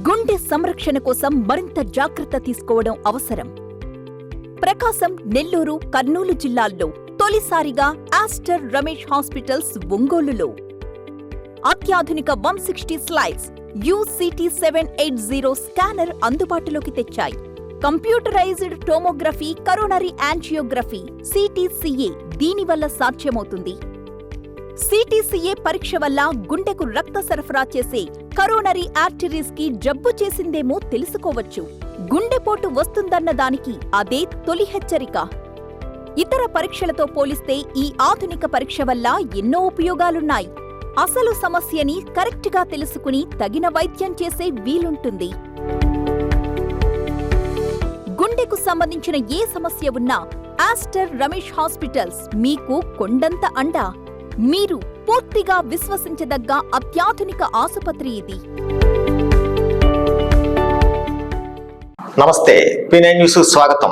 గుండె సంరక్షణ కోసం మరింత జాగ్రత్త తీసుకోవడం అవసరం. ప్రకాశం, నెల్లూరు, కర్నూలు జిల్లాల్లో తొలిసారిగా ఆస్టర్ రమేష్ హాస్పిటల్స్ ఒంగోలులో అత్యాధునిక 160 స్లైడ్స్ UCT 780 స్కానర్ అందుబాటులోకి తెచ్చాయి. Computerized tomography, coronary angiography, CTCA దీనివల్ల సాధ్యమవుతుంది. CTCA పరీక్ష వల్ల గుండెకు రక్త సరఫరా చేసే కరోనరీ ఆర్టరీస్ కి జబ్బు చేసిందేమో తెలుసుకోవచ్చు. గుండెపోటు వస్తుందన్న దానికి అదే తొలి హెచ్చరిక. ఇతర పరీక్షలతో పోలిస్తే ఈ ఆధునిక పరీక్ష వల్ల ఎన్నో ఉపయోగాలున్నాయి. అసలు సమస్యని కరెక్ట్గా తెలుసుకుని తగిన వైద్యం చేసే వీలుంటుంది. గుండెకు సంబంధించిన ఏ సమస్య ఉన్నా ఆస్టర్ రమేష్ హాస్పిటల్స్ మీకు కొండంత అండ. మీరు పూర్తిగా విశ్వసించదగ్గ అత్యాధునిక ఆసుపత్రి ఇది. నమస్తే, P9 న్యూస్ స్వాగతం.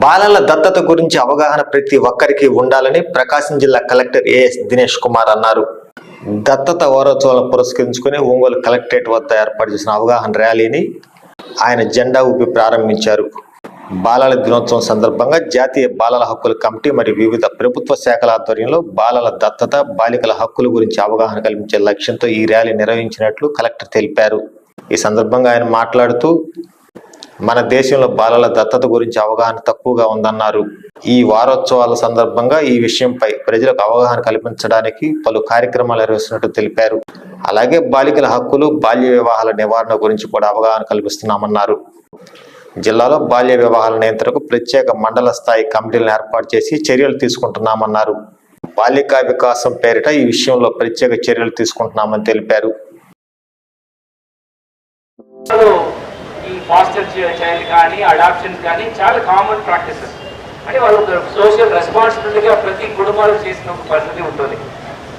బాలల దత్తత గురించి అవగాహన ప్రతి ఒక్కరికి ఉండాలని ప్రకాశం జిల్లా కలెక్టర్ AS దినేష్ కుమార్ అన్నారు. దత్తత వారోత్సవాలను పురస్కరించుకుని ఒంగోలు కలెక్టరేట్ వద్ద ఏర్పాటు చేసిన అవగాహన ర్యాలీని ఆయన జెండా ఊపి ప్రారంభించారు. బాలల దినోత్సవం సందర్భంగా జాతీయ బాలల హక్కుల కమిటీ మరియు వివిధ ప్రభుత్వ శాఖల ఆధ్వర్యంలో బాలల దత్తత, బాలికల హక్కుల గురించి అవగాహన కల్పించే లక్ష్యంతో ఈ ర్యాలీ నిర్వహించినట్లు కలెక్టర్ తెలిపారు. ఈ సందర్భంగా ఆయన మాట్లాడుతూ మన దేశంలో బాలల దత్తత గురించి అవగాహన తక్కువగా ఉందన్నారు. ఈ వారోత్సవాల సందర్భంగా ఈ విషయంపై ప్రజలకు అవగాహన కల్పించడానికి పలు కార్యక్రమాలు నిర్వహిస్తున్నట్టు తెలిపారు. అలాగే బాలికల హక్కులు, బాల్య వివాహాల నివారణ గురించి కూడా అవగాహన కల్పిస్తున్నామన్నారు. జిల్లాలో బాల్య వివాహాల నియంత్రణకు ప్రత్యేక మండల స్థాయి కమిటీలను ఏర్పాటు చేసి చర్యలు తీసుకుంటున్నామన్నారు. బాలికా వికాసం పేరిట ఈ విషయంలో ప్రత్యేక చర్యలు తీసుకుంటున్నామని తెలిపారు. ఈ ఫాస్టర్ చైల్డ్ కానీ, అడాప్షన్స్ కానీ చాలా కామన్ ప్రాక్టీసెస్. అంటే వాళ్ళు సోషల్ రెస్పాన్సిబిలిటీగా ప్రతి కుటుంబాలు చేసిన ఒక పరిస్థితి ఉంటుంది.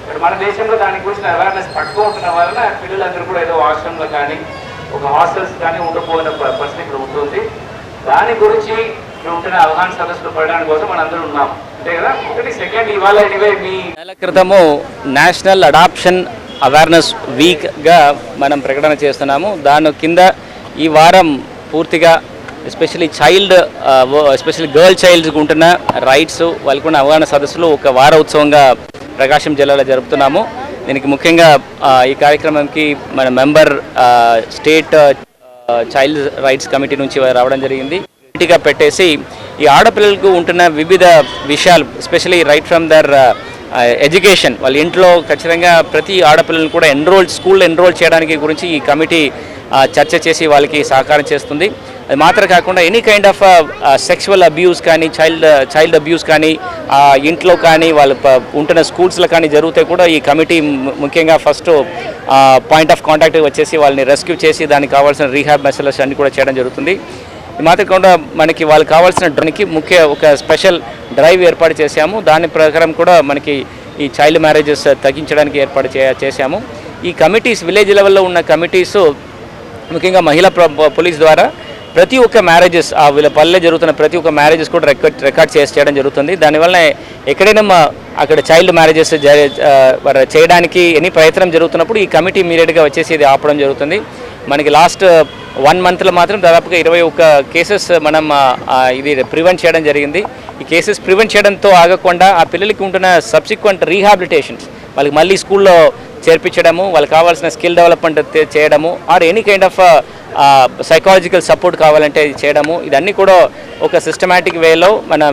ఇక్కడ మన దేశంలో దాని గురించి అవేర్నెస్ తక్కువ ఉంటున్న వలన పిల్లలందరూ కూడా ఏదో ఆశ్రమంలో కానీ, ఒక హాస్టల్స్ కానీ ఉండకపోయిన పరిస్థితి ఇక్కడ ఉంటుంది. దాని గురించి ఉంటున్న అవగాహన సదస్సులు పడడానికి కోసం మనం అందరూ ఉన్నాం, అంతే కదా. ఒకటి సెకండ్, ఇవాళ మీ నెల క్రితము నేషనల్ అడాప్షన్ అవేర్నెస్ వీక్గా మనం ప్రకటన చేస్తున్నాము. దాని కింద ఈ వారం పూర్తిగా ఎస్పెషల్లీ గర్ల్ చైల్డ్స్కి ఉంటున్న రైట్స్, వాళ్ళకు ఉన్న అవగాహన సదస్సులు ఒక వారోత్సవంగా ప్రకాశం జిల్లాలో జరుపుతున్నాము. దీనికి ముఖ్యంగా ఈ కార్యక్రమంకి మన member state child rights committee నుంచి రావడం జరిగింది. కమిటీగా పెట్టేసి ఈ ఆడపిల్లలకు ఉంటున్న వివిధ విషయాలు, especially right from there education, వాళ్ళ ఇంట్లో ఖచ్చితంగా ప్రతి ఆడపిల్లలను కూడా స్కూల్లో ఎన్రోల్ చేయడానికి గురించి ఈ కమిటీ చర్చ చేసి వాళ్ళకి సహకారం చేస్తుంది. అది మాత్రం కాకుండా any kind of sexual abuse కానీ, చైల్డ్ అబ్యూస్ కానీ ఇంట్లో కానీ, వాళ్ళు ఉంటున్న స్కూల్స్లో కానీ జరిగితే కూడా ఈ కమిటీ ముఖ్యంగా ఫస్ట్ పాయింట్ ఆఫ్ కాంటాక్ట్ వచ్చేసి వాళ్ళని రెస్క్యూ చేసి దానికి కావాల్సిన రీహాబ్ మెసేజెస్ అన్ని కూడా చేయడం జరుగుతుంది. ఇది మాత్రం కాకుండా మనకి వాళ్ళకి కావాల్సిన దానికి ఒక స్పెషల్ డ్రైవ్ ఏర్పాటు చేశాము. దాని ప్రకారం కూడా మనకి ఈ చైల్డ్ మ్యారేజెస్ తగ్గించడానికి ఏర్పాటు చేశాము. ఈ కమిటీస్, విలేజ్ లెవెల్లో ఉన్న కమిటీస్ ముఖ్యంగా మహిళా పోలీస్ ద్వారా ప్రతి ఒక్క మ్యారేజెస్, వీళ్ళ పల్లె జరుగుతున్న ప్రతి ఒక్క మ్యారేజెస్ కూడా రికార్డ్ చేయడం జరుగుతుంది. దానివల్ల ఎక్కడైనా అక్కడ చైల్డ్ మ్యారేజెస్ చేయడానికి ఎన్ని ప్రయత్నం జరుగుతున్నప్పుడు ఈ కమిటీ ఇమీడియట్గా వచ్చేసి ఇది ఆపడం జరుగుతుంది. మనకి లాస్ట్ 1 monthలో మాత్రం దాదాపుగా 21 కేసెస్ మనం ఇది ప్రివెంట్ చేయడం జరిగింది. ఈ కేసెస్ ప్రివెంట్ చేయడంతో ఆగకుండా ఆ పిల్లలకి ఉంటున్న సబ్సిక్వెంట్ రీహాబిలిటేషన్స్, వాళ్ళకి మళ్ళీ స్కూల్లో చేర్పించడము, వాళ్ళకి కావాల్సిన స్కిల్ డెవలప్మెంట్ చేయడము, or any kind of psychological support కావాలంటే చేయడము, ఇదన్నీ కూడా ఒక సిస్టమేటిక్ వేలో మన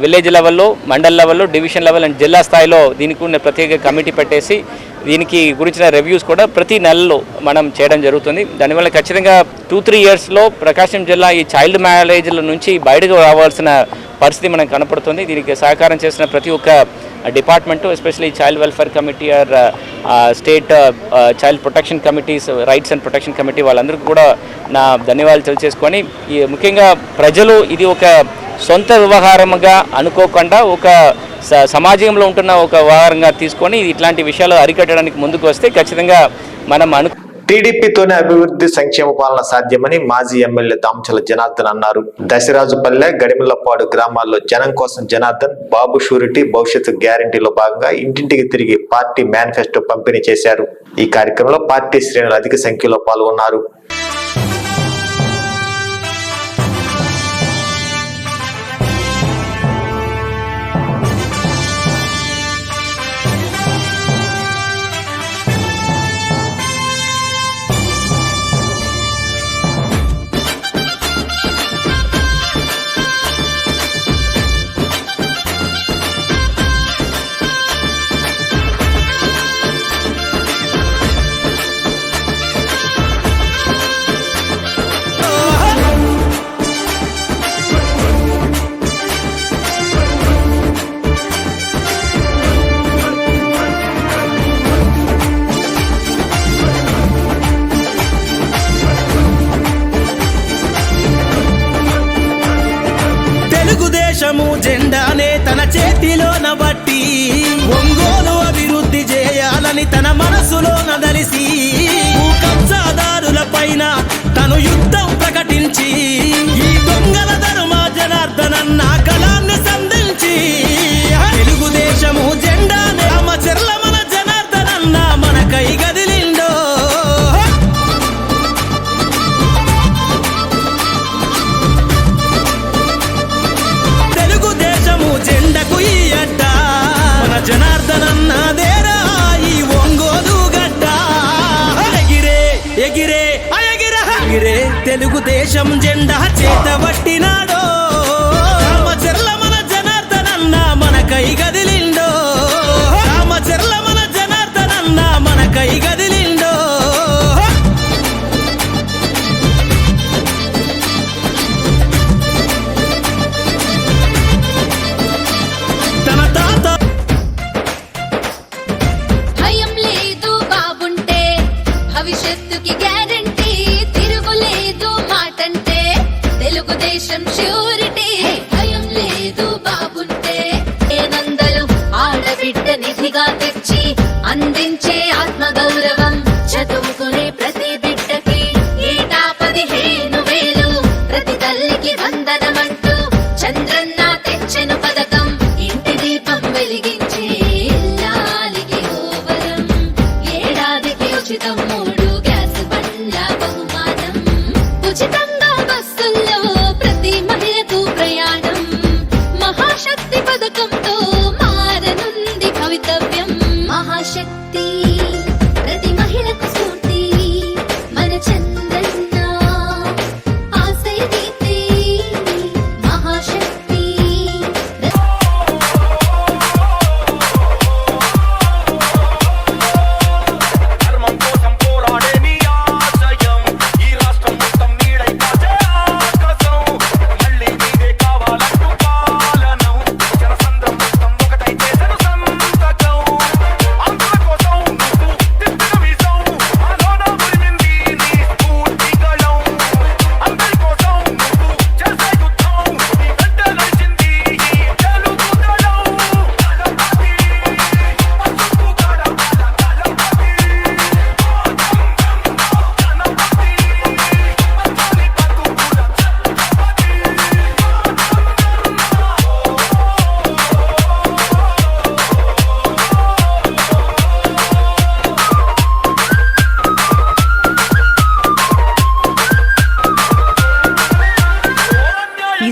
విలేజ్ లెవెల్లో, మండల్ లెవెల్లో, డివిజన్ లెవెల్ అండ్ జిల్లా స్థాయిలో దీనికి ఉన్న ప్రత్యేక కమిటీ పెట్టేసి దీనికి గురించిన రివ్యూస్ కూడా ప్రతి నెలలో మనం చేయడం జరుగుతుంది. దానివల్ల ఖచ్చితంగా 2-3 yearsలో ప్రకాశం జిల్లా ఈ చైల్డ్ మ్యారేజ్ల నుంచి బయటకు రావాల్సిన పరిస్థితి మనకు కనపడుతుంది. దీనికి సహకారం చేసిన ప్రతి ఒక్క department, especially child welfare committee or state child protection committees, rights and protection committee, వాళ్ళందరికీ కూడా నా ధన్యవాదాలు తెలియజేసుకొని, ఈ ముఖ్యంగా ప్రజలు ఇది ఒక సొంత వ్యవహారంగా అనుకోకుండా ఒక సమాజంలో ఉంటున్న ఒక వ్యవహారంగా తీసుకొని ఇట్లాంటి విషయాలు అరికట్టడానికి ముందుకు వస్తే ఖచ్చితంగా మనం టీడీపీతోనే అభివృద్ధి సంక్షేమ పాలన సాధ్యమని మాజీ ఎమ్మెల్యే దామచల జనార్దన్ అన్నారు. దశరాజుపల్లె, గడిమిల్లపాడు గ్రామాల్లో జనం కోసం జనార్దన్ బాబు షూరిటీ భవిష్యత్తు గ్యారంటీలో భాగంగా ఇంటింటికి తిరిగి పార్టీ మేనిఫెస్టో పంపిణీ చేశారు. ఈ కార్యక్రమంలో పార్టీ శ్రేణులు అధిక సంఖ్యలో పాల్గొన్నారు. తెలుగుదేశము జెండానే తన చేతిలోన బట్టి ఒంగోలు అభివృద్ధి చేయాలని తన మనసులో నదలిసి కబ్జాదారుల పైన తను యుద్ధం ప్రకటించి ఈ దొంగల ధర్మ జనార్దనన్న కళాన్ని సంధించి తెలుగుదేశము జెండానే రామచర్ల మన జనార్దనన్న మన కై గదిలిండో. జెండకు ఈ అడ్డ మన జనార్దనన్నదేరా ఈ ఒంగోలు గడ్డ. ఎగిరే ఎగిరే ఎగిరే తెలుగుదేశం జెండా చేతబట్టినాడో రామచర్ల మన జనార్దనన్న మన కై గదిలిండో. రామచర్ల మన జనార్దనన్న మన కై గదిలిండో. భవిష్యత్తుకి గ్యారంటీ తిరుగులేదు మాటంటే తెలుగుదేశం ష్యూరిటీ. భయం లేదు బాబుంటే ఏనందలు ఆడబిడ్డ నిధిగా తెచ్చి అందించే ఆత్మగౌరవం. చదువుకునే ప్రతి బిడ్డకి ఏటా 15,000 ప్రతి తల్లికి వందనమంటూ చంద్రన్న తెచ్చెను పథకం. ఇంటి దీపం వెలిగించే ఇల్లాలికి ఓవరం. ఏడాదికి ఉచితం ఉచితంగా బస్సుల్లో ప్రతి మహిళకు ప్రయాణం. మహాశక్తి పథకంతో మారనుంది భవితవ్యం. మహాశక్తి ప్రతి మహిళకు స్ఫూర్తి. మన చంద్రన్న ఆశయ దీప్తి. మహాశక్తి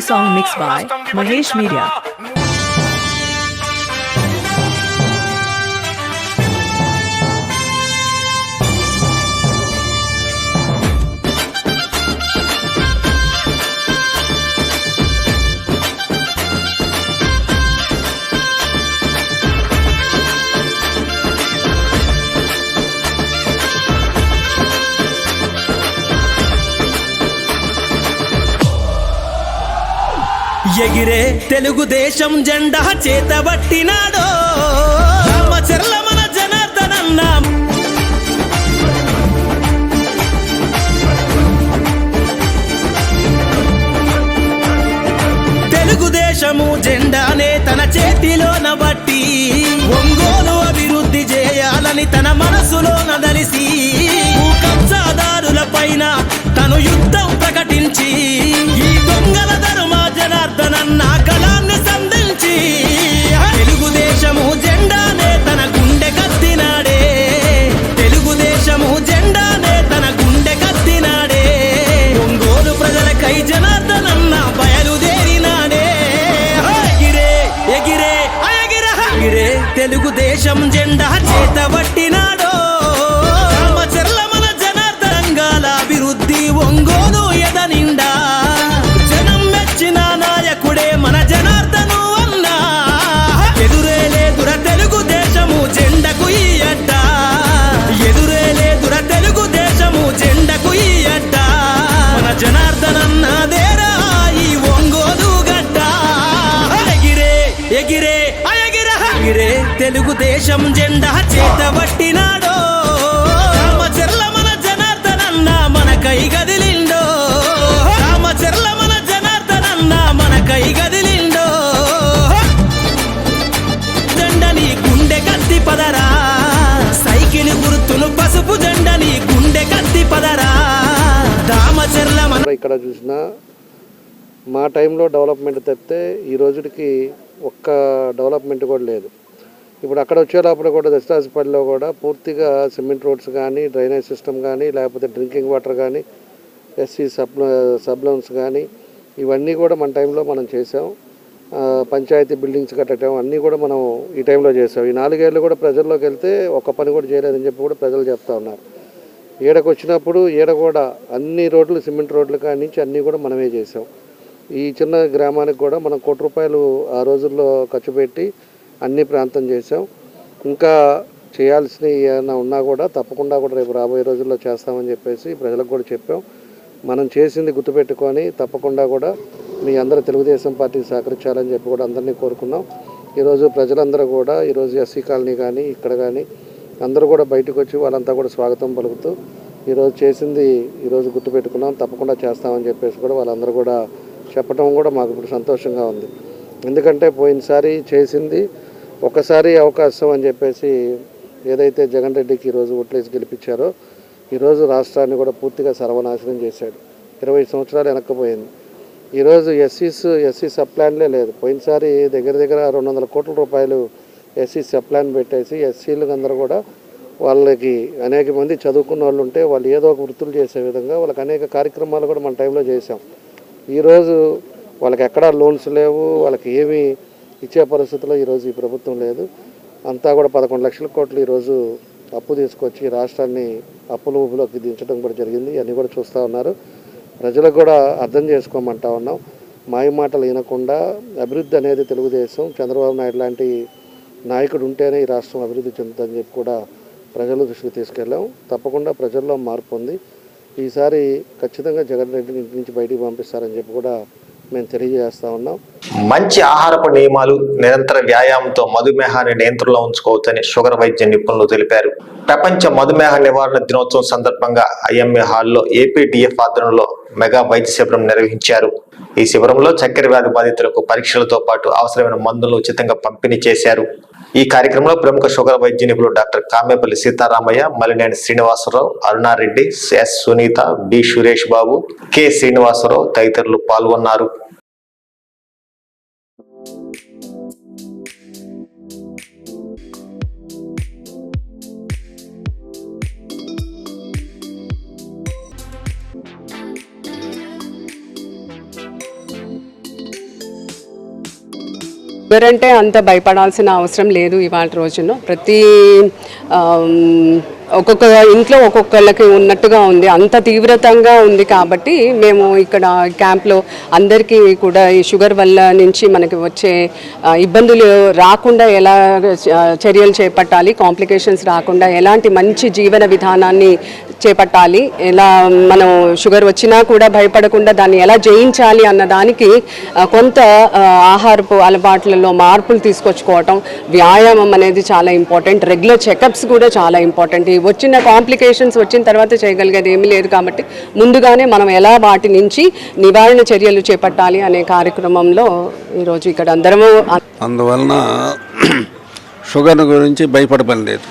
Song mixed by Mahesh Media. ఎగిరే తెలుగుదేశం జెండా చేతబట్టినాడో రామచర్ల మన జనార్దనన్న. తెలుగుదేశము జెండానే తన చేతిలోన బట్టి ఒంగోలు అభివృద్ధి చేయాలని తన మనసులో నదలిసి పైన తను యుద్ధం ప్రకటించి ఈ దొంగల ధర్మ జనార్దనన్న కళాన్ని సంధించి తెలుగుదేశము జెండానే తన గుండె కత్తినాడే, తెలుగుదేశము జెండానే తన గుండె కత్తినాడే, ఒంగోలు ప్రజలకై జనార్దనన్న బయలుదేరినాడే. ఎగిరే ఎగిరే ఎగిరే తెలుగుదేశం జెండా చేతబట్టినాడో, రామచర్ల మన జనార్దనంగాల అభివృద్ధి ఒంగోలు ఎదనిండా, జనం మెచ్చిన నాయకుడే మన జనార్దను అన్నా, ఎదురే లేదుర తెలుగుదేశము జెండకు ఈ అడ్డ, ఎదురే లేదుర తెలుగుదేశము జెండకు ఈ అడ్డ, మన జనార్దనన్నదేరా ఈ ఒంగోలు గడ్డ. ఎగిరే ఎగిరే ఎగిరే తెలుగుదేశం జెండా చేతబట్టినాడో, రామచర్ల మన జనార్దనన్న మన కై గదిలిండో, రామచర్ల మన జనార్దనన్న మన కై గదిలిండో, జెండని గుండె కత్తి పదరా, సైకిల్ గుర్తును పసుపు జెండని గుండె కత్తి పదరా, రామచర్ల మన. ఇక్కడ చూసినా మా టైంలో డెవలప్మెంట్ తప్పితే ఈ రోజుకి ఒక్క డెవలప్మెంట్ కూడా లేదు. ఇప్పుడు అక్కడ వచ్చేటప్పుడు కూడా దశరాజపల్లిలో కూడా పూర్తిగా సిమెంట్ రోడ్స్ కానీ, డ్రైనేజ్ సిస్టమ్ కానీ, లేకపోతే డ్రింకింగ్ వాటర్ కానీ, ఎస్సీ సబ్లౌన్స్ కానీ ఇవన్నీ కూడా మన టైంలో మనం చేసాం. పంచాయతీ బిల్డింగ్స్ కట్టడం అన్నీ కూడా మనం ఈ టైంలో చేసాం. ఈ 4 ఏళ్ళు కూడా ప్రజల్లోకి వెళ్తే ఒక్క పని కూడా చేయలేదని చెప్పి కూడా ప్రజలు చెప్తా ఉన్నారు. ఈడకు వచ్చినప్పుడు ఈడ కూడా అన్ని రోడ్లు సిమెంట్ రోడ్లు కాడి నుంచి అన్నీ కూడా మనమే చేసాం. ఈ చిన్న గ్రామానికి కూడా మనం ₹1 ఆ రోజుల్లో ఖర్చు పెట్టి అన్ని ప్రాంతం చేసాం. ఇంకా చేయాల్సినవి ఏమైనా ఉన్నా కూడా తప్పకుండా కూడా రేపు రాబోయే రోజుల్లో చేస్తామని చెప్పేసి ప్రజలకు కూడా చెప్పాం. మనం చేసింది గుర్తుపెట్టుకొని తప్పకుండా కూడా మీ అందరూ తెలుగుదేశం పార్టీకి సహకరించాలని చెప్పి కూడా అందరినీ కోరుకున్నాం. ఈరోజు ప్రజలందరూ కూడా ఈరోజు ఎస్సీ కాలనీ కానీ ఇక్కడ కానీ అందరూ కూడా బయటకు వచ్చి వాళ్ళంతా కూడా స్వాగతం పలుకుతూ ఈరోజు చేసింది ఈరోజు గుర్తుపెట్టుకున్నాం, తప్పకుండా చేస్తామని చెప్పేసి కూడా వాళ్ళందరూ కూడా చెప్పడం కూడా మాకు ఇప్పుడు సంతోషంగా ఉంది. ఎందుకంటే పోయినసారి చేసింది ఒకసారి అవకాశం అని చెప్పేసి ఏదైతే జగన్ రెడ్డికి ఈరోజు ఓట్లేసి గెలిపించారో ఈరోజు రాష్ట్రాన్ని కూడా పూర్తిగా సర్వనాశనం చేశాడు. 20 సంవత్సరాలు వెనక్కిపోయింది. ఈరోజు ఎస్సీ సబ్ ప్లాన్లే లేదు. పోయినసారి దగ్గర 200 కోట్ల రూపాయలు ఎస్సీ సబ్ ప్లాన్ పెట్టేసి ఎస్సీలకు అందరూ కూడా వాళ్ళకి అనేక మంది చదువుకున్న వాళ్ళు ఉంటే వాళ్ళు ఏదో ఒక వృత్తులు చేసే విధంగా వాళ్ళకి అనేక కార్యక్రమాలు కూడా మన టైంలో చేసాం. ఈరోజు వాళ్ళకి ఎక్కడా లోన్స్ లేవు, వాళ్ళకి ఏమీ ఇచ్చే పరిస్థితిలో ఈరోజు ఈ ప్రభుత్వం లేదు. అంతా కూడా 11 లక్షల కోట్లు ఈరోజు అప్పు తీసుకొచ్చి రాష్ట్రాన్ని అప్పుల ఊబిలోకి దించడం కూడా జరిగింది. అన్నీ కూడా చూస్తూ ఉన్నారు. ప్రజలకు కూడా అర్థం చేసుకోమంటా ఉన్నాం. మాయ మాటలు వినకుండా అభివృద్ధి అనేది తెలుగుదేశం చంద్రబాబు నాయుడు లాంటి నాయకుడు ఉంటేనే ఈ రాష్ట్రం అభివృద్ధి చెందుతుందని చెప్పి కూడా ప్రజల దృష్టికి తీసుకెళ్ళాం. తప్పకుండా ప్రజల్లో మార్పు ఉంది. ఈసారి ఖచ్చితంగా జగన్ రెడ్డిని ఇంటి నుంచి బయటికి పంపిస్తారని చెప్పి కూడా మేము తెలియజేస్తా ఉన్నాం. మంచి ఆహారపు నియమాలు, నిరంతర వ్యాయామంతో మధుమేహాన్ని నియంత్రణలో ఉంచుకోవచ్చని షుగర్ వైద్య నిపుణులు తెలిపారు. ప్రపంచ మధుమేహ నివారణ దినోత్సవం సందర్భంగా ఐఎంఏ హాల్లో ఏపీడీఎఫ్ ఆధ్వర్యంలో మెగా వైద్య శిబిరం నిర్వహించారు. ఈ శిబిరంలో చక్కెర వ్యాధి బాధితులకు పరీక్షలతో పాటు అవసరమైన మందులను ఉచితంగా పంపిణీ చేశారు. ఈ కార్యక్రమంలో ప్రముఖ షుగర్ వైద్య నిపుణులు doctor Kamepalli Sitaramayya, Malineni Srinivasa Rao, Aruna Reddy, S Sunitha, B Suresh Babu, K Srinivasa Rao తదితరులు పాల్గొన్నారు. ఎవరంటే అంత భయపడాల్సిన అవసరం లేదు. ఇవాళ రోజున ప్రతి ఒక్కొక్క ఇంట్లో ఒక్కొక్కళ్ళకి ఉన్నట్టుగా ఉంది, అంత తీవ్రతంగా ఉంది. కాబట్టి మేము ఇక్కడ క్యాంప్లో అందరికీ కూడా ఈ షుగర్ వల్ల నుంచి మనకి వచ్చే ఇబ్బందులు రాకుండా ఎలా చర్యలు చేపట్టాలి, కాంప్లికేషన్స్ రాకుండా ఎలాంటి మంచి జీవన విధానాన్ని చేపట్టాలి, ఎలా మనం షుగర్ వచ్చినా కూడా భయపడకుండా దాన్ని ఎలా జయించాలి అన్న దానికి కొంత ఆహారపు అలవాట్లలో మార్పులు తీసుకొచ్చుకోవటం, వ్యాయామం అనేది చాలా ఇంపార్టెంట్, రెగ్యులర్ చెకప్స్ కూడా చాలా ఇంపార్టెంట్. వచ్చిన కాంప్లికేషన్స్ వచ్చిన తర్వాత చేయగలిగేది ఏమీ లేదు. కాబట్టి ముందుగానే మనం ఎలా వాటి నుంచి నివారణ చర్యలు చేపట్టాలి అనే కార్యక్రమంలో ఈరోజు ఇక్కడ అందరము. అందువలన షుగర్ గురించి భయపడపని లేదు.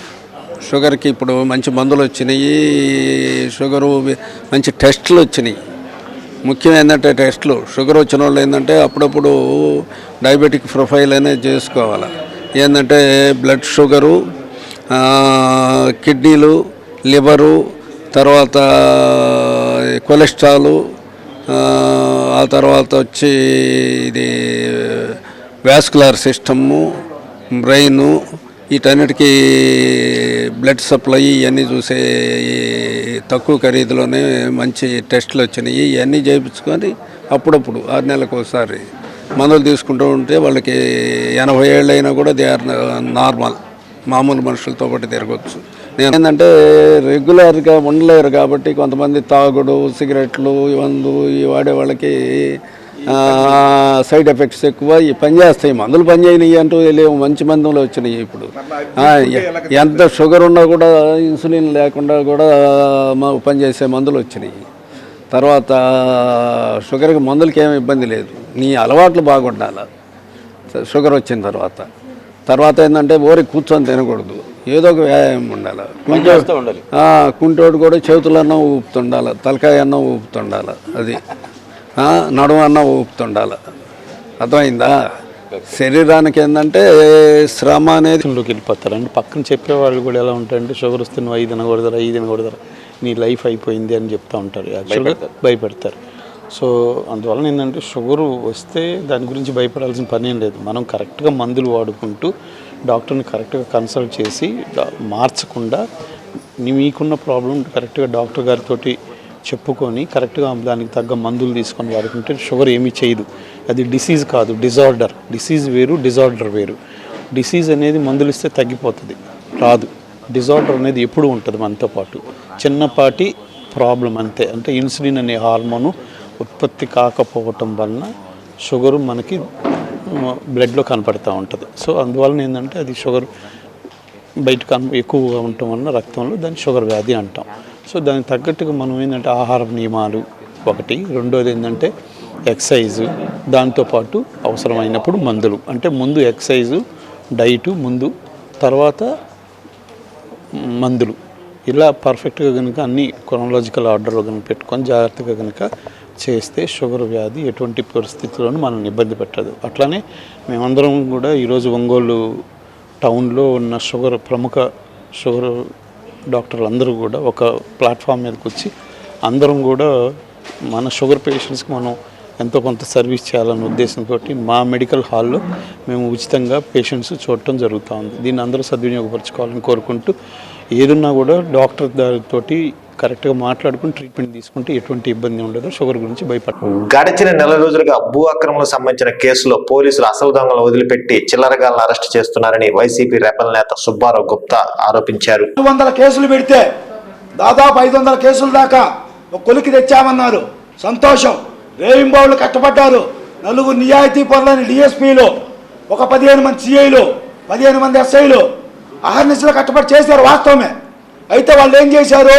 షుగర్కి ఇప్పుడు మంచి మందులు వచ్చినాయి, షుగరు మంచి టెస్టులు వచ్చినాయి. ముఖ్యం ఏంటంటే టెస్టులు. షుగర్ వచ్చిన వాళ్ళు ఏంటంటే అప్పుడప్పుడు డయాబెటిక్ ప్రొఫైల్ అనేది చేసుకోవాలి. ఏంటంటే బ్లడ్ షుగరు, కిడ్నీలు, లివరు, తర్వాత కొలెస్ట్రాలు, ఆ తర్వాత వచ్చి ఇది వాస్కులర్ సిస్టము, బ్రెయిన్, వీటన్నిటికీ బ్లడ్ సప్లై ఇవన్నీ చూసే తక్కువ ఖరీదులోనే మంచి టెస్టులు వచ్చినాయి. ఇవన్నీ చేయించుకొని అప్పుడప్పుడు 6 నెలలకు ఒకసారి మందులు తీసుకుంటూ ఉంటే వాళ్ళకి 80 ఏళ్ళు అయినా కూడా దే ఆర్ నార్మల్, మామూలు మనుషులతో పాటు తిరగవచ్చు. నేను ఏంటంటే రెగ్యులర్గా ఉండలేరు కాబట్టి కొంతమంది తాగుడు, సిగరెట్లు, మందు ఇవి వాడే వాళ్ళకి సైడ్ ఎఫెక్ట్స్ ఎక్కువ. ఈ పనిచేస్తాయి, మందులు పనిచేయనివి అంటూ లేవు, మంచి మందులు వచ్చినాయి. ఇప్పుడు ఎంత షుగర్ ఉన్నా కూడా ఇన్సులిన్ లేకుండా కూడా పనిచేసే మందులు వచ్చినాయి. తర్వాత షుగర్కి మందులకి ఏమి ఇబ్బంది లేదు, నీ అలవాట్లు బాగుండాలి. షుగర్ వచ్చిన తర్వాత ఏంటంటే ఊరికి కూర్చొని తినకూడదు, ఏదో ఒక వ్యాయామం ఉండాలి. కుంటోడు కూడా చేతులన్నా ఊపుతుండాలి, తలకాయ అన్నా ఊపుతుండాలి, అది నడుము అన్నా ఊపుతుండాలి. అర్థమైందా? శరీరానికి ఏంటంటే శ్రమ అనేది వెళ్ళిపోతారు. అంటే పక్కన చెప్పేవాళ్ళు కూడా ఎలా ఉంటారంటే షుగర్ వస్తే నువ్వు 5 తినకూడదురా, నీ లైఫ్ అయిపోయింది అని చెప్తూ ఉంటారు. యాక్చువల్గా భయపెడతారు. సో అందువలన ఏంటంటే షుగర్ వస్తే దాని గురించి భయపడాల్సిన పని ఏం లేదు. మనం కరెక్ట్గా మందులు వాడుకుంటూ డాక్టర్ని కరెక్ట్గా కన్సల్ట్ చేసి మార్చకుండా మీకున్న ప్రాబ్లం కరెక్ట్గా డాక్టర్ గారితో చెప్పుకొని కరెక్ట్గా దానికి తగ్గ మందులు తీసుకొని వాడుకుంటే షుగర్ ఏమీ చేయదు. అది డిసీజ్ కాదు, డిజార్డర్. డిసీజ్ వేరు, డిజార్డర్ వేరు. డిసీజ్ అనేది మందులు ఇస్తే తగ్గిపోతుంది, రాదు. డిజార్డర్ అనేది ఎప్పుడు ఉంటుంది మనతో పాటు. చిన్నపాటి ప్రాబ్లం అంతే. అంటే ఇన్సులిన్ అనే హార్మోను ఉత్పత్తి కాకపోవటం వలన షుగరు మనకి బ్లడ్లో కనపడుతూ ఉంటుంది. సో అందువలన ఏంటంటే అది షుగర్ బయట ఎక్కువగా ఉండటం వలన రక్తంలో దాన్ని షుగర్ వ్యాధి అంటాం. సో దానికి తగ్గట్టుగా మనం ఏంటంటే ఆహార నియమాలు ఒకటి, రెండోది ఏంటంటే ఎక్సర్సైజు, దాంతోపాటు అవసరమైనప్పుడు మందులు. అంటే ముందు ఎక్సర్సైజు, డైటు ముందు, తర్వాత మందులు. ఇలా పర్ఫెక్ట్గా కనుక అన్ని క్రోనలాజికల్ ఆర్డర్లో కనుక పెట్టుకొని జాగ్రత్తగా కనుక చేస్తే షుగర్ వ్యాధి ఎటువంటి పరిస్థితుల్లోనూ మనల్ని ఇబ్బంది పెట్టదు. అట్లానే మేమందరం కూడా ఈరోజు ఒంగోలు టౌన్లో ఉన్న ప్రముఖ షుగర్ డాక్టర్లు అందరూ కూడా ఒక ప్లాట్ఫామ్ మీదకి వచ్చి అందరం కూడా మన షుగర్ పేషెంట్స్కి మనం ఎంతో కొంత సర్వీస్ చేయాలనే ఉద్దేశంతో మా మెడికల్ హాల్లో మేము ఉచితంగా పేషెంట్స్ చూడటం జరుగుతూ ఉంది. దీన్ని అందరూ సద్వినియోగపరచుకోవాలని కోరుకుంటూ ఏదున్నా కూడా డాక్టర్ తోటి కరెక్ట్గా మాట్లాడుకుని ట్రీట్మెంట్ తీసుకుంటే ఎటువంటి ఇబ్బంది ఉండదు. షుగర్ గురించి భయపడదు. గడిచిన 4 రోజులుగా భూ అక్రమణకు సంబంధించిన కేసులో పోలీసులు అసలు దొంగలను వదిలిపెట్టి చిల్లరగాలను అరెస్ట్ చేస్తున్నారని వైసీపీ రెబల్ నేత సుబ్బారావు గుప్తా ఆరోపించారు. 200 కేసులు పెడితే దాదాపు 500 కేసుల దాకా ఒక కొలికి తెచ్చామన్నారు. సంతోషం. రేయింబావులు కట్టబడ్డారు. 4 నిజాయితీ పరులని డిఎస్పీలు, ఒక 15 మంది సిఐలు, 15 మంది ఎస్ఐలు అహర్నిశలు కట్టబడి చేశారు. వాస్తవమే. అయితే వాళ్ళు ఏం చేశారు,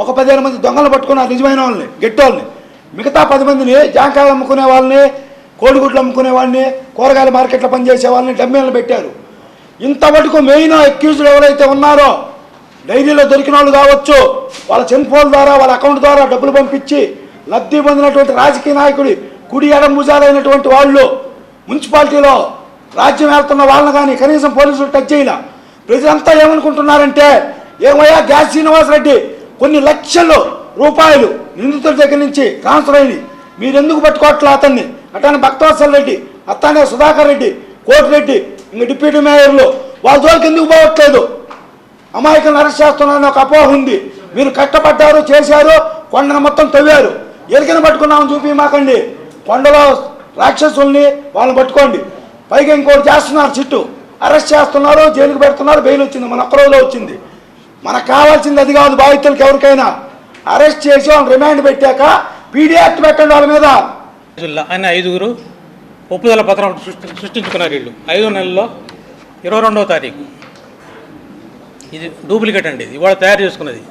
ఒక 15 మంది దొంగలు పట్టుకున్నారు, నిజమైన వాళ్ళని, గెట్టోళ్ళని. మిగతా 10 మందిని జాంకాయలు అమ్ముకునే వాళ్ళని, కోడిగుడ్లు అమ్ముకునే వాళ్ళని, కూరగాయల మార్కెట్లో పనిచేసే వాళ్ళని డమ్మీలను పెట్టారు. ఇంతవరకు మెయిన్ అక్యూజ్డ్ ఎవరైతే ఉన్నారో డైరీలో దొరికిన వాళ్ళు కావచ్చు, వాళ్ళ సెల్ ఫోన్ ద్వారా, వాళ్ళ అకౌంట్ ద్వారా డబ్బులు పంపించి లబ్ధి పొందినటువంటి రాజకీయ నాయకుడి కుడి ఎడం భుజాలైనటువంటి వాళ్ళు, మున్సిపాలిటీలో రాజ్యం వెళ్తున్న వాళ్ళని కానీ కనీసం పోలీసులు టచ్ చేయలే. ప్రజలంతా ఏమనుకుంటున్నారంటే, ఏమయ్యా గ్యాస్ శ్రీనివాసరెడ్డి కొన్ని లక్షల రూపాయలు నిందితుల దగ్గర నుంచి ట్రాన్స్ఫర్ అయ్యి మీరెందుకు పట్టుకోవట్లే అతన్ని, అట్లానే భక్తవత్సల రెడ్డి, అట్లానే సుధాకర్ రెడ్డి, కోటిరెడ్డి, ఇంకా డిప్యూటీ మేయర్లు వాళ్ళ జోలికి ఎందుకు పోవట్లేదు, అమాయకులను అరెస్ట్ చేస్తున్నారని ఒక అపోహ ఉంది. మీరు కట్టబడ్డారు, చేశారు, కొండను మొత్తం తవ్వారు, ఎరికను పట్టుకున్నామని చూపి మాకండి. కొండలో రాక్షసుల్ని వాళ్ళని పట్టుకోండి. పైగా ఇంకోటి చేస్తున్నారు, చుట్టూ అరెస్ట్ చేస్తున్నారు, జైలుకి పెడుతున్నారు. బెయిల్ వచ్చింది, మన ఒక్క రోజులో వచ్చింది. మనకు కావాల్సింది అది కాదు. బాధితులకు ఎవరికైనా అరెస్ట్ చేసి వాళ్ళని రిమాండ్ పెట్టాక పీడీ యాక్ట్ పెట్టండి వాళ్ళ మీద. ఆయన 5 ఒప్పుదల పత్రం సృష్టించుకున్నారు. వీళ్ళు 5వ నెలలో 22వ తారీఖు. ఇది డూప్లికేట్ అండి, ఇది వాళ్ళు తయారు చేసుకున్నది.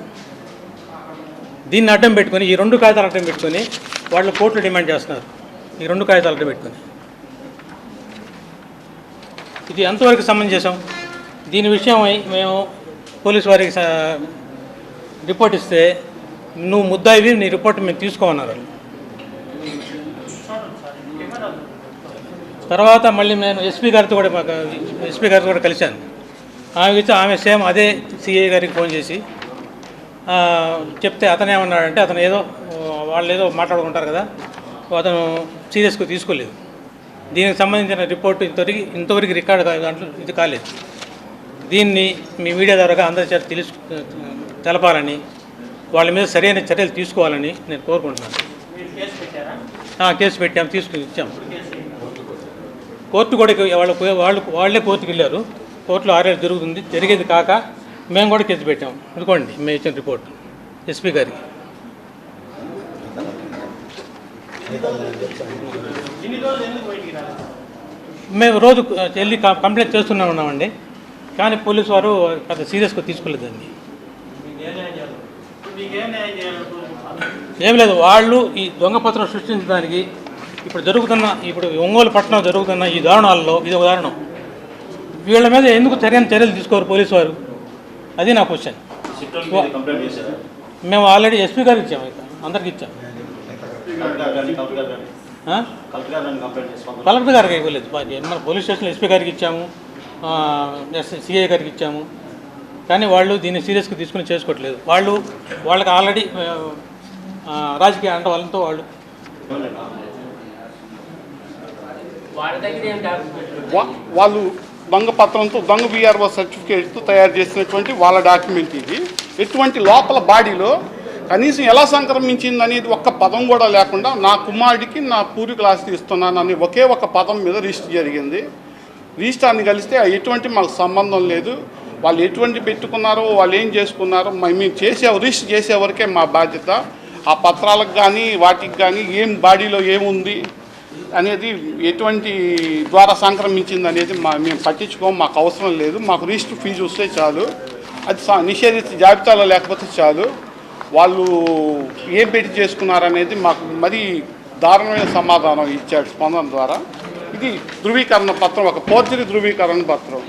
దీన్ని అడ్డం పెట్టుకొని, ఈ 2 కాగితాలు అడ్డం పెట్టుకొని వాళ్ళు కోర్టులు డిమాండ్ చేస్తున్నారు. ఈ 2 కాగితాలు అడ్డం పెట్టుకొని ఇది ఎంతవరకు సమంజసం? దీని విషయమై మేము పోలీసు వారికి రిపోర్ట్ ఇస్తే నువ్వు ముద్దాయివి, నీ రిపోర్ట్ మేము తీసుకోమన్నారు. తర్వాత మళ్ళీ నేను ఎస్పీ గారితో కూడా కలిశాను. ఆమె సేమ్ అదే సిఐ గారికి ఫోన్ చేసి చెప్తే అతను ఏమన్నాడంటే అతను వాళ్ళు ఏదో మాట్లాడుకుంటారు కదా, అతను సీరియస్గా తీసుకోలేదు. దీనికి సంబంధించిన రిపోర్టు ఇంతవరకు రికార్డు దాంట్లో ఇది కాలేదు. దీన్ని మీ మీడియా ద్వారా అందరి చేత తెలపాలని, వాళ్ళ మీద సరైన చర్యలు తీసుకోవాలని నేను కోరుకుంటున్నాను. కేసు పెట్టాము, ఇచ్చాము. కోర్టు కూడా వాళ్ళే కోర్టుకు వెళ్ళారు. కోర్టులో 6 ఏళ్ళు జరుగుతుంది. జరిగేది కాక మేము కూడా కేసు పెట్టాము. ఇదిగోండి మేము ఇచ్చిన రిపోర్ట్ ఎస్పీ గారికి. మేము రోజు వెళ్ళి కంప్లైంట్ చేస్తూనే ఉన్నామండి, కానీ పోలీసు వారు పెద్ద సీరియస్గా తీసుకోలేదండి. ఏం లేదు, వాళ్ళు ఈ దొంగ పత్రం సృష్టించడానికి ఇప్పుడు ఒంగోలు పట్టణం జరుగుతున్న ఈ దారుణాలలో ఇది ఒక దారుణం. వీళ్ళ మీద ఎందుకు చర్యలు తీసుకోరు పోలీసు వారు? అది నా క్వశ్చన్. మేము ఆల్రెడీ ఎస్పీ గారికి ఇచ్చాము, అందరికి ఇచ్చాము. కలెక్టర్ గారికి ఇవ్వలేదు. మన పోలీస్ స్టేషన్లో ఎస్పీ గారికి ఇచ్చాము, సిఐ గారికి ఇచ్చాము, కానీ వాళ్ళు దీన్ని సీరియస్గా తీసుకుని చేసుకోవట్లేదు. వాళ్ళకి ఆల్రెడీ రాజకీయ అండవాళ్ళతో వాళ్ళు దొంగ పత్రంతో దొంగ విఆర్ఓ సర్టిఫికేట్తో తయారు చేసినటువంటి వాళ్ళ డాక్యుమెంట్ ఇది. ఎటువంటి లోపల బాడీలో కనీసం ఎలా సంక్రమించింది అనేది ఒక్క పదం కూడా లేకుండా నా కుమారుడికి నా పూర్వీకుల ఆస్తి ఇస్తున్నాను అని ఒకే ఒక పదం మీద రిజిస్టర్ జరిగింది. రిజిస్టార్ని కలిస్తే ఎటువంటి మాకు సంబంధం లేదు. వాళ్ళు ఎటువంటి పెట్టుకున్నారో, వాళ్ళు ఏం చేసుకున్నారో మేము రిజిస్టర్ చేసే వరకే మా బాధ్యత. ఆ పత్రాలకు కానీ వాటికి కానీ ఏం బాడీలో ఏముంది అనేది, ఎటువంటి ద్వారా సంక్రమించింది అనేది మేము పట్టించుకోము, మాకు అవసరం లేదు. మాకు రిజిస్టర్ ఫీజు వస్తే చాలు, అది నిషేధిత జాబితాలో లేకపోతే చాలు. వాళ్ళు ఏం పెట్టి చేసుకున్నారనేది మాకు మరీ దారుణమైన సమాధానం ఇచ్చాడు స్పందన ద్వారా. ఇది ధృవీకరణ పత్రం, ఒక ఫోర్జరీ ధృవీకరణ పత్రం.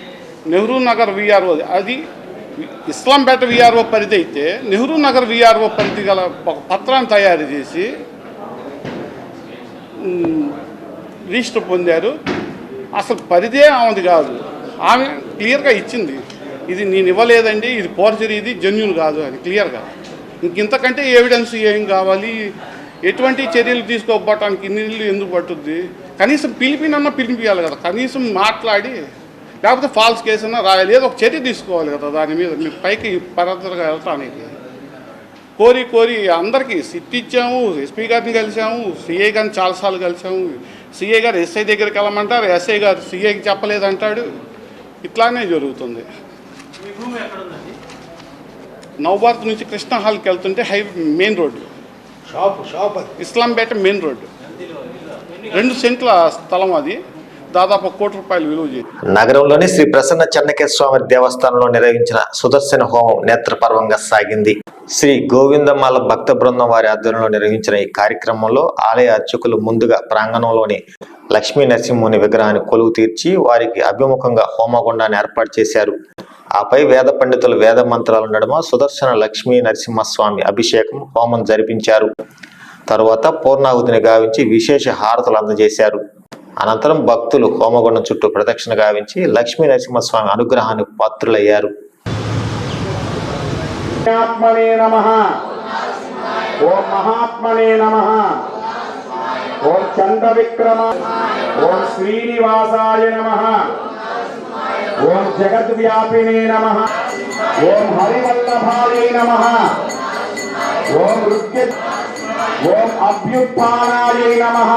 నెహ్రూ నగర్ విఆర్ఓ, అది ఇస్లాంపేట విఆర్ఓ పరిధి అయితే నెహ్రూ నగర్ విఆర్ఓ పరిధి గల ఒక పత్రాన్ని తయారు చేసి రిజిస్టర్ పొందారు. అసలు పరిధే ఆమెది కాదు, ఆమె క్లియర్గా ఇచ్చింది, ఇది నేను ఇవ్వలేదండి, ఇది ఫోర్జరీ, ఇది జెన్యూన్ కాదు అని క్లియర్గా. ఇంతకంటే ఎవిడెన్స్ ఏం కావాలి? ఎటువంటి చర్యలు తీసుకోకపోవటానికి ఇన్ని నెలలు ఎందుకు పట్టుద్ది? కనీసం పిలిపియాలి కదా, కనీసం మాట్లాడి, లేకపోతే ఫాల్స్ కేసు అన్నా రాయాలి, ఏదో ఒక చర్య తీసుకోవాలి కదా దాని మీద. మీరు పైకి పరదరగా వెళ్తానికి కోరి అందరికీ సిట్ ఇచ్చాము, ఎస్పీ గారిని కలిసాము, సిఐ గారిని చాలాసార్లు కలిసాము. సిఐ గారు ఎస్ఐ దగ్గరికి వెళ్ళమంటారు, ఎస్ఐ గారు సిఐకి చెప్పలేదంటాడు. ఇట్లానే జరుగుతుంది. నవభారత్ నుంచి కృష్ణ హాల్కి వెళ్తుంటే main road, Islampeta main road, 2 సెంట్ల స్థలం, అది దాదాపు 1 కోటి రూపాయలు విలువ చేసి. నగరంలోని శ్రీ ప్రసన్న చెన్నకేశ్వర స్వామి దేవస్థానంలో నిర్వహించిన సుదర్శన హోమం నేత్రపర్వంగా సాగింది. శ్రీ గోవిందమాల భక్త బృందం వారి ఆధ్వర్యంలో నిర్వహించిన ఈ కార్యక్రమంలో ఆలయ అర్చకులు ముందుగా ప్రాంగణంలోని లక్ష్మీ నరసింహుని విగ్రహాన్ని కొలువు తీర్చి వారికి అభిముఖంగా హోమగుండాన్ని ఏర్పాటు చేశారు. ఆపై వేద పండితులు వేద మంత్రాల నడుమ సుదర్శన లక్ష్మీ నరసింహస్వామి అభిషేకం హోమం జరిపించారు. తరువాత పూర్ణాహుతిని గావించి విశేష హారతులు అందజేశారు. అనంతరం భక్తులు హోమగుండం చుట్టూ ప్రదక్షిణ గావించి లక్ష్మీ నరసింహస్వామి అనుగ్రహానికి పాత్రులయ్యారు. ఓం మహాత్మనే నమః. ఓం చంద్ర విక్రమ. ఓం శ్రీనివాసాయ నమః. ఓం జగద్వ్యాపినే నమః. ఓం హరివల్లభాయ నమః. ఓం ఓం అభ్యుత్థానాయ నమః.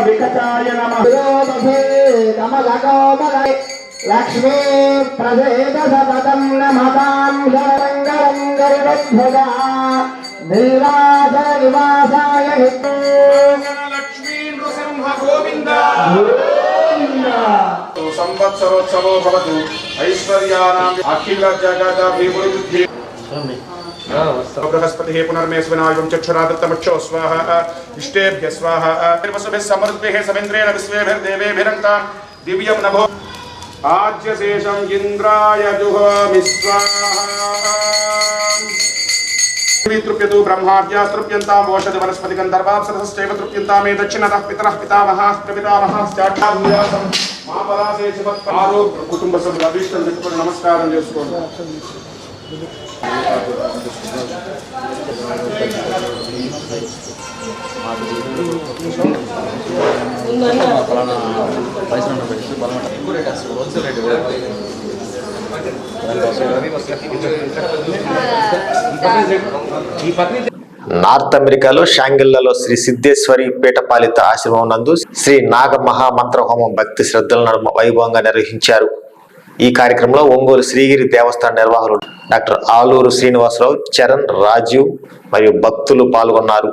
వికటాయ నమః. లక్ష్మీ ప్రసేద సతతం నమతాం శరంగరం గరుడధ్వజా నీలాచల నివాసాయ లక్ష్మీ నృసింహ గోవింద సంవత్సరోత్సవో భవతు ఐశ్వర్యానాం అఖిల జగదభివృద్ధి. బృహస్పతి పునర్మేస్వినాయుం చక్షురాదత్తమక్షో స్వాహ ఇష్టేభ్య స్వాహ సమృద్భిః సమింద్రేణ విశ్వేభిర్దేవేభిరంతా దివ్యం నభో. ఆజ్యశేషం ఇంద్రాయ జుహోమి స్వాహా. తృప్యతు బ్రహ్మాద్యాస్తృప్యంతాం ఓషధి వనస్పతి గంధర్వాప్సరసశ్చైవ తృప్యంతామే దక్షిణతః పితరః పితామహాః ప్రపితామహాః చాక్షాభూయాసం మా పరాశేషవత్పారో. కుటుంబ సభ్యులు అభిష్టం పెట్టుకొని నమస్కారం చేసుకోండి. నార్త్ అమెరికాలో షాంగిల్లలో శ్రీ సిద్ధేశ్వరి పీఠపాలిత ఆశ్రమం నందు శ్రీ నాగ మహామంత్ర హోమం భక్తి శ్రద్ధలను వైభవంగా నిర్వహించారు. ఈ కార్యక్రమంలో ఒంగోలు శ్రీగిరి దేవస్థాన నిర్వాహకులు డాక్టర్ ఆలూరు శ్రీనివాసరావు, చరణ్, రాజీవ్ మరియు భక్తులు పాల్గొన్నారు.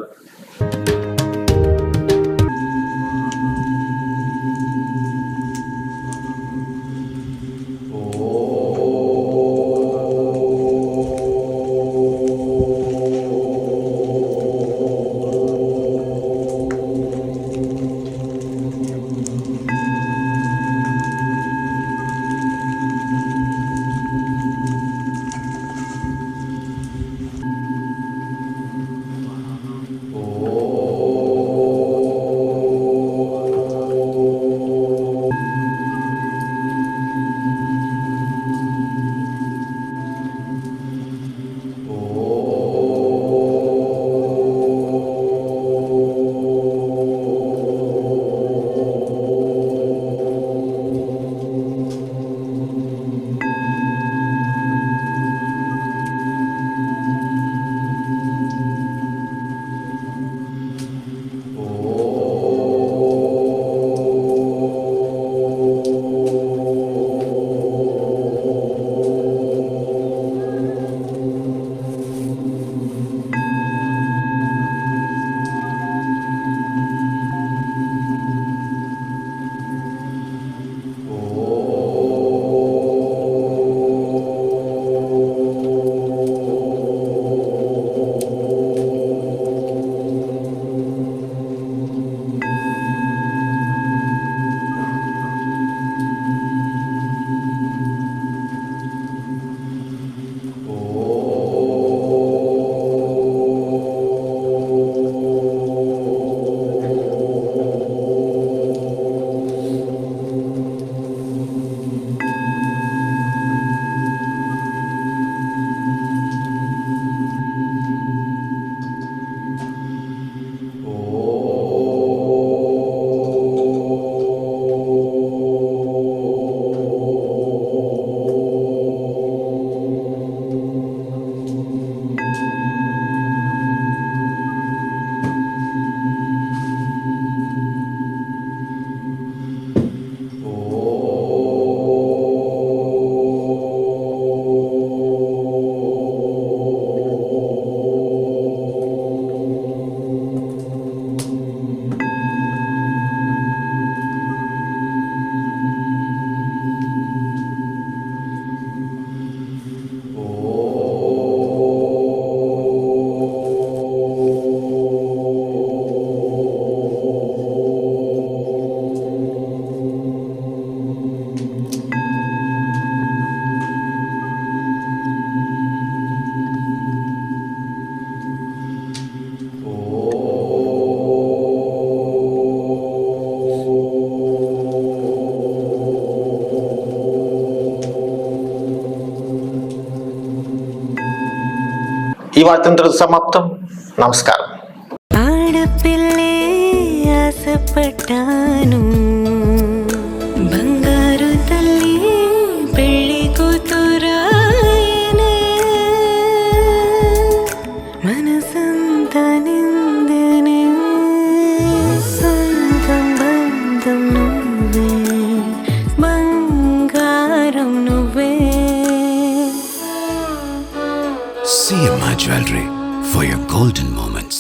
ఈ వార్తంతో సమాప్తం. నమస్కారం. ఆడపిల్లే ఆశపడ్డాను, బంగారు తల్లి పెళ్లి కూతురాయనే, మనసంతా నిందనే, సొంతం బంధం నువ్వే, బంగారం నువ్వే. CMI Jewelry for your golden moments.